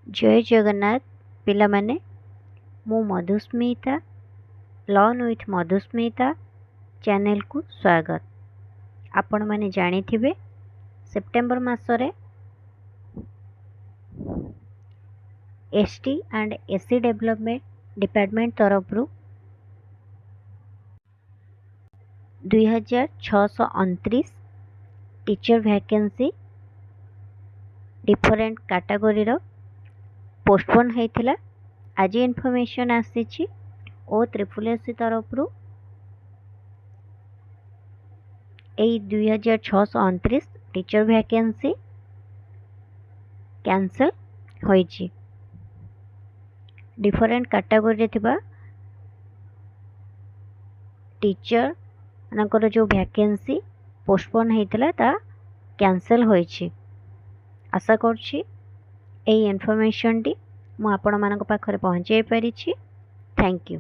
जय जगन्नाथ पिला माने मु Madhusmita learn with Madhusmita channel को स्वागत। आपण माने जानी थिबे सेप्टेम्बर मासरे ST and SC development department तरफ 2629 टीचर वैकेंसी डिफरेंट कैटेगरी रो पोस्टपोन होता। आज इनफॉरमेशन आसी ओ त्रिपुल तरफ 2629 टीचर वैकेंसी कैंसल होइछि। डिफरेंट कैटेगरी थिबा टीचर मनकर जो वैकेंसी पोस्टपोन होता ता कैंसल होइछि। आशा करछि एई इनफॉरमेशन टी मु आपण मानक पाखरे पहुंचाई पारिछि। Thank you.